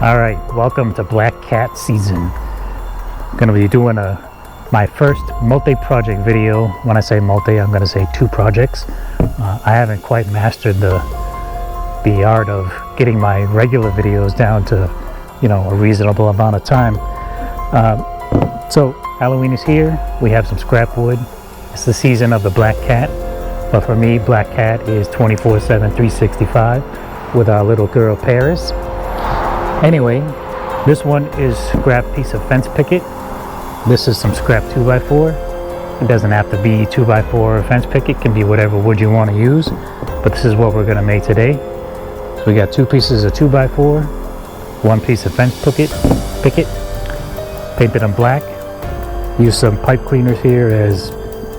Alright, welcome to Black Cat season. I'm going to be doing my first multi-project video. When I say multi, I'm going to say 2 projects. I haven't quite mastered the art of getting my regular videos down to, a reasonable amount of time. So Halloween is here. We have some scrap wood. It's the season of the Black Cat. But for me, Black Cat is 24/7, 365 with our little girl Paris. Anyway, this one is scrap piece of fence picket. This is some scrap 2x4. It doesn't have to be 2x4 or fence picket. It can be whatever wood you want to use. But this is what we're going to make today. So we got 2 pieces of 2x4, 1 piece of fence picket, painted them black. Use some pipe cleaners here as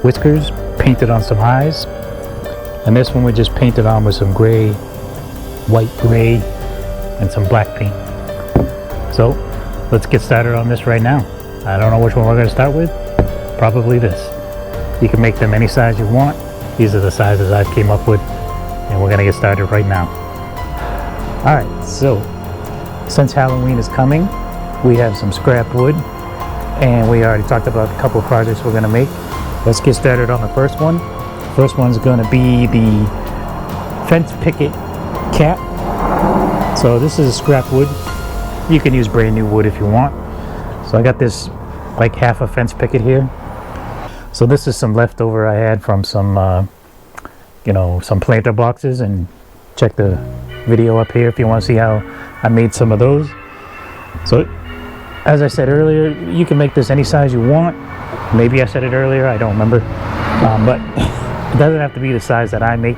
whiskers, painted on some eyes. And this one we just painted on with some gray, white gray, and some black paint. So let's get started on this right now. I don't know which one we're going to start with. Probably this. You can make them any size you want. These are the sizes I came up with, and we're going to get started right now. Alright, so since Halloween is coming, we have some scrap wood, and we already talked about a couple of projects we're going to make. Let's get started on the first one. First one's going to be the fence picket cap. So this is scrap wood. You can use brand new wood if you want. So I got this like half a fence picket here. So this is some leftover I had from some some planter boxes, and check the video up here if you want to see how I made some of those. So as I said earlier, you can make this any size you want. Maybe I said it earlier, I don't remember, but it doesn't have to be the size that I make.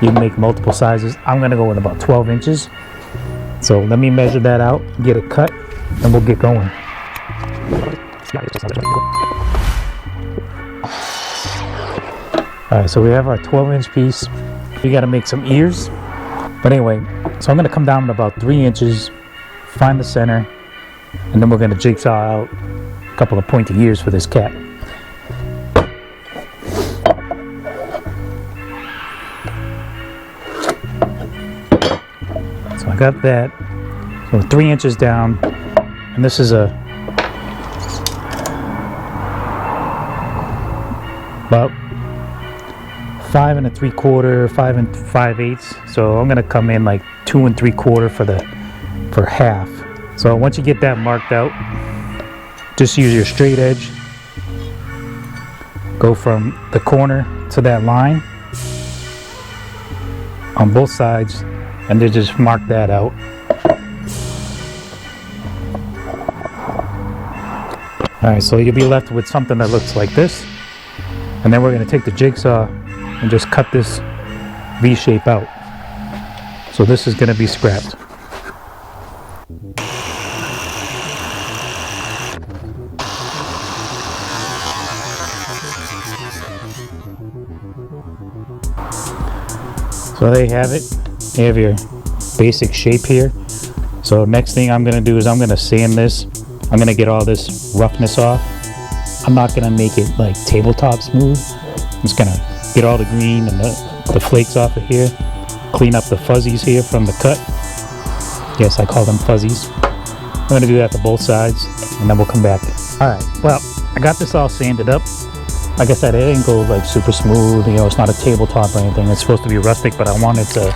You can make multiple sizes. I'm gonna go with about 12 inches. So let me measure that out, get it cut, and we'll get going. Alright, so we have our 12-inch piece. We gotta make some ears. But anyway, so I'm gonna come down to about 3 inches, find the center, and then we're gonna jigsaw out a couple of pointy ears for this cat. So I got that. So 3 inches down, and this is about 5 3/4, 5 5/8. So I'm gonna come in like 2 3/4 for half. So once you get that marked out, just use your straight edge. Go from the corner to that line on both sides, and then just mark that out. Alright, so you'll be left with something that looks like this. And then we're going to take the jigsaw and just cut this V shape out. So this is going to be scrapped. So there you have it. You have your basic shape here. So next thing I'm going to do is I'm going to sand this. I'm going to get all this roughness off. I'm not going to make it like tabletop smooth. I'm just going to get all the green and the flakes off of here. Clean up the fuzzies here from the cut. Yes, I call them fuzzies. I'm going to do that to both sides, and then we'll come back. Alright, well, I got this all sanded up. Like I said, it didn't go like super smooth. It's not a tabletop or anything. It's supposed to be rustic, but I wanted to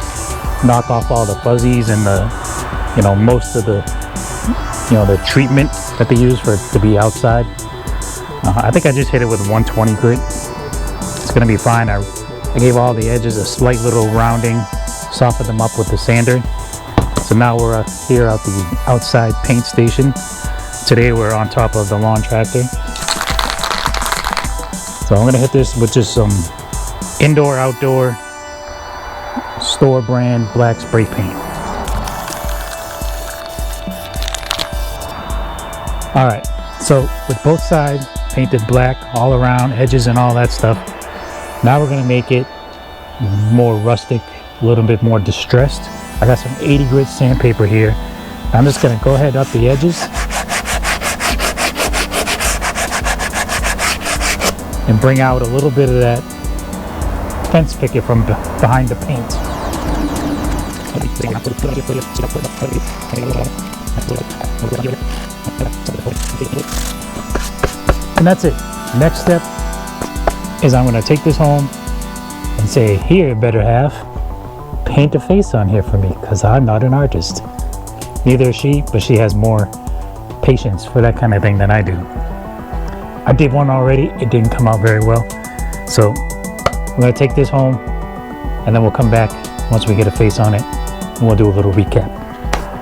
knock off all the fuzzies and the, most of the, the treatment that they use for it to be outside. I think I just hit it with 120 grit. It's gonna be fine. I gave all the edges a slight little rounding, softened them up with the sander. So now we're here at the outside paint station. Today we're on top of the lawn tractor. So I'm gonna hit this with just some indoor-outdoor store brand black spray paint. Alright, so with both sides painted black all around, edges and all that stuff, now we're going to make it more rustic, a little bit more distressed. I got some 80 grit sandpaper here. I'm just going to go ahead up the edges and bring out a little bit of that fence picket from behind the paint. And that's it. Next step is I'm going to take this home and say, here, better half, paint a face on here for me, because I'm not an artist. Neither is she, but she has more patience for that kind of thing than I do. I did one already. It didn't come out very well. So I'm going to take this home, and then we'll come back once we get a face on it, and we'll do a little recap.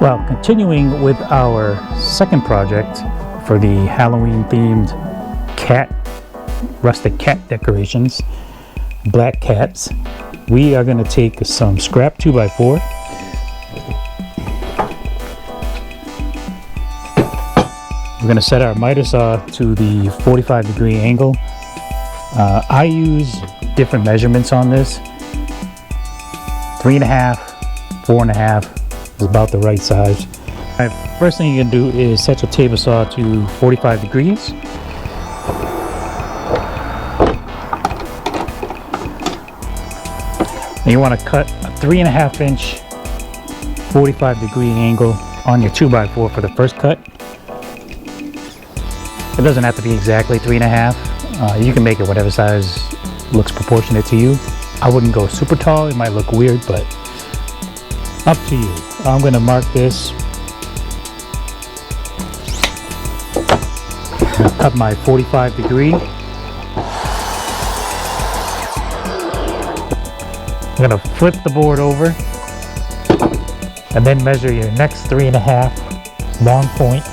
Well, continuing with our second project for the Halloween themed rustic cat decorations, black cats, we are going to take some scrap 2x4. We're going to set our miter saw to the 45-degree angle. I use different measurements on this. 3.5, 4.5 is about the right size. First thing you can do is set your table saw to 45 degrees. And you want to cut a 3.5 inch 45-degree angle on your 2x4 for the first cut. It doesn't have to be exactly 3.5. You can make it whatever size looks proportionate to you. I wouldn't go super tall, it might look weird, but up to you. I'm going to mark this. Cut my 45 degree. I'm going to flip the board over and then measure your next 3.5 long point.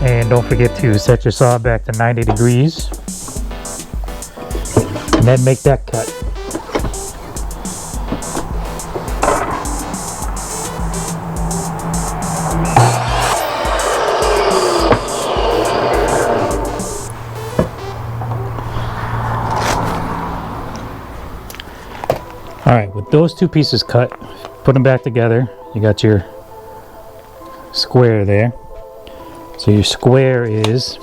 And don't forget to set your saw back to 90 degrees and then make that cut. Alright, with those two pieces cut, put them back together. You got your square there. So your square is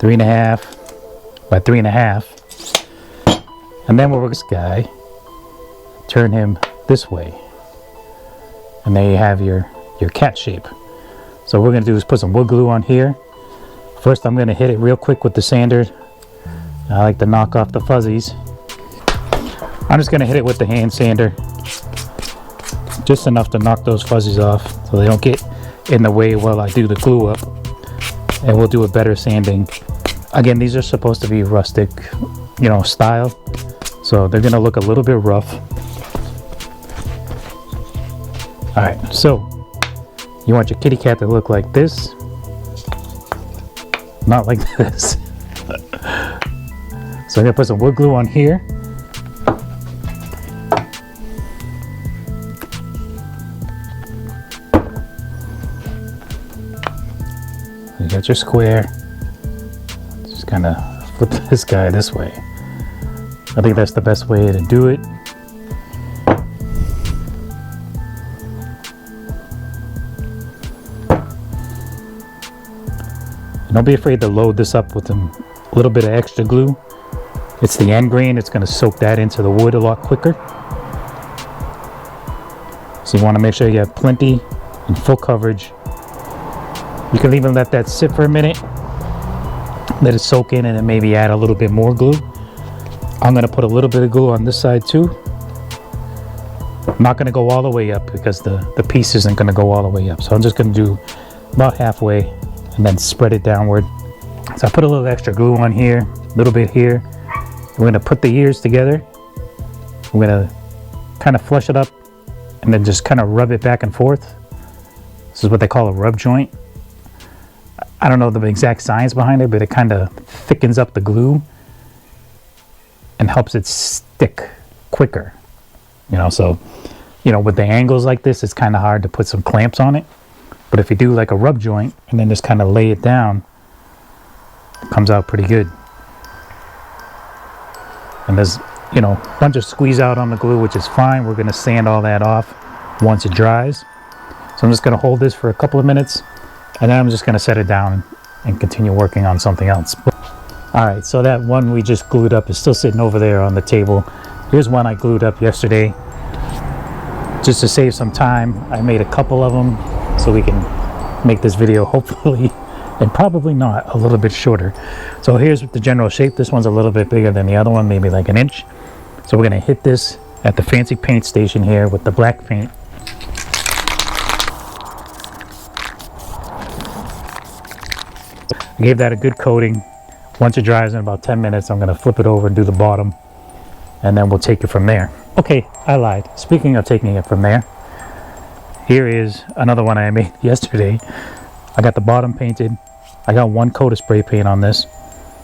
3.5 by 3.5. And then we'll work this guy, turn him this way. And there you have your cat shape. So what we're going to do is put some wood glue on here. First I'm going to hit it real quick with the sander. I like to knock off the fuzzies. I'm just going to hit it with the hand sander. Just enough to knock those fuzzies off so they don't get in the way while I do the glue up. And we'll do a better sanding. Again, these are supposed to be rustic, style. So they're going to look a little bit rough. Alright, so you want your kitty cat to look like this. Not like this. So I'm going to put some wood glue on here. You got your square. Just kind of flip this guy this way. I think that's the best way to do it. And don't be afraid to load this up with a little bit of extra glue. It's the end grain, it's going to soak that into the wood a lot quicker. So you want to make sure you have plenty and full coverage. You can even let that sit for a minute, let it soak in, and then maybe add a little bit more glue. I'm going to put a little bit of glue on this side too. I'm not going to go all the way up because the piece isn't going to go all the way up. So I'm just going to do about halfway and then spread it downward. So I put a little extra glue on here, a little bit here. We're going to put the ears together. We're going to kind of flush it up and then just kind of rub it back and forth. This is what they call a rub joint. I don't know the exact science behind it, but it kind of thickens up the glue and helps it stick quicker. So with the angles like this, it's kind of hard to put some clamps on it. But if you do like a rub joint and then just kind of lay it down, it comes out pretty good. And there's, a bunch of squeeze out on the glue, which is fine. We're going to sand all that off once it dries. So I'm just going to hold this for a couple of minutes. And then I'm just going to set it down and continue working on something else. All right, so that one we just glued up is still sitting over there on the table. Here's one I glued up yesterday. Just to save some time, I made a couple of them so we can make this video hopefully, and probably not, a little bit shorter. So here's the general shape. This one's a little bit bigger than the other one, maybe like an inch. So we're gonna hit this at the fancy paint station here with the black paint. I gave that a good coating. Once it dries in about 10 minutes, I'm gonna flip it over and do the bottom, and then we'll take it from there. Okay, I lied. Speaking of taking it from there, here is another one I made yesterday. I got the bottom painted. I got one coat of spray paint on this.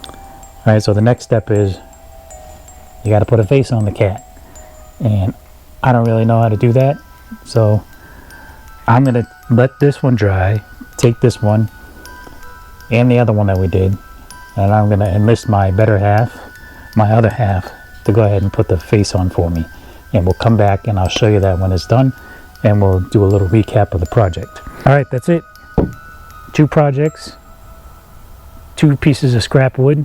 All right, so the next step is you got to put a face on the cat. And I don't really know how to do that. So I'm going to let this one dry, take this one and the other one that we did, and I'm going to enlist my better half, my other half, to go ahead and put the face on for me. And we'll come back and I'll show you that when it's done, and we'll do a little recap of the project. All right, that's it. 2 projects, 2 pieces of scrap wood.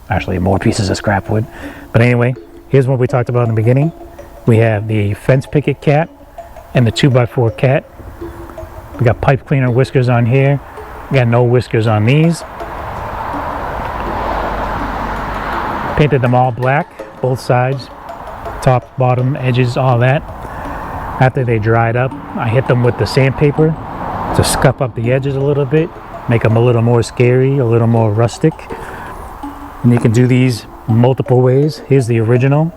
Actually, more pieces of scrap wood. But anyway, here's what we talked about in the beginning. We have the fence picket cat and the 2x4 cat. We got pipe cleaner whiskers on here. We got no whiskers on these. Painted them all black, both sides, top, bottom, edges, all that. After they dried up, I hit them with the sandpaper to scuff up the edges a little bit, make them a little more scary, a little more rustic. And you can do these multiple ways. Here's the original,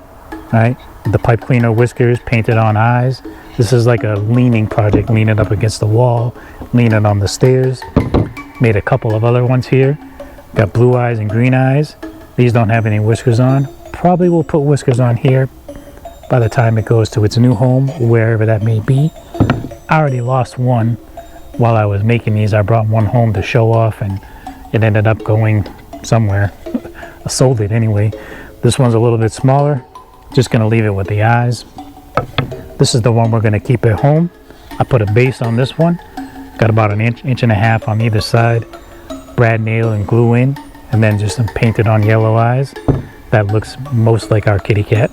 right? The pipe cleaner whiskers painted on eyes. This is like a leaning project, leaning up against the wall, leaning on the stairs. Made a couple of other ones here. Got blue eyes and green eyes. These don't have any whiskers on. Probably will put whiskers on here by the time it goes to its new home, wherever that may be. I already lost one while I was making these. I brought one home to show off and it ended up going somewhere. I sold it anyway. This one's a little bit smaller. Just gonna leave it with the eyes. This is the one we're gonna keep at home. I put a base on this one. Got about an inch and a half on either side. Brad nail and glue in, and then just some painted on yellow eyes. That looks most like our kitty cat.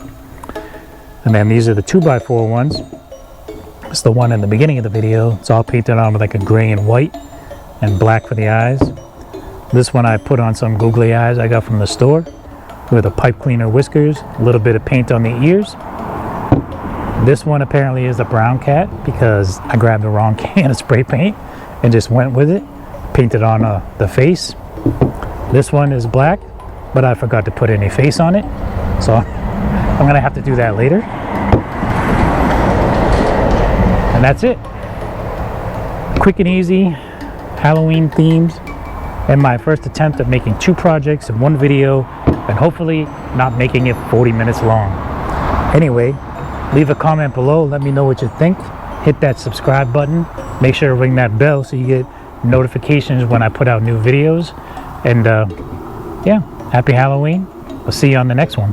And then these are the 2x4 ones. It's the one in the beginning of the video. It's all painted on with like a gray and white and black for the eyes. This one I put on some googly eyes I got from the store with a pipe cleaner whiskers, a little bit of paint on the ears. This one apparently is a brown cat because I grabbed the wrong can of spray paint and just went with it. Painted on the face. This one is black, but I forgot to put any face on it. So I'm gonna have to do that later. And that's it. Quick and easy Halloween themes, and my first attempt at making 2 projects in one video, and hopefully not making it 40 minutes long. Anyway, leave a comment below, let me know what you think. Hit that subscribe button, make sure to ring that bell so you get notifications when I put out new videos. And yeah, happy Halloween. I'll see you on the next one.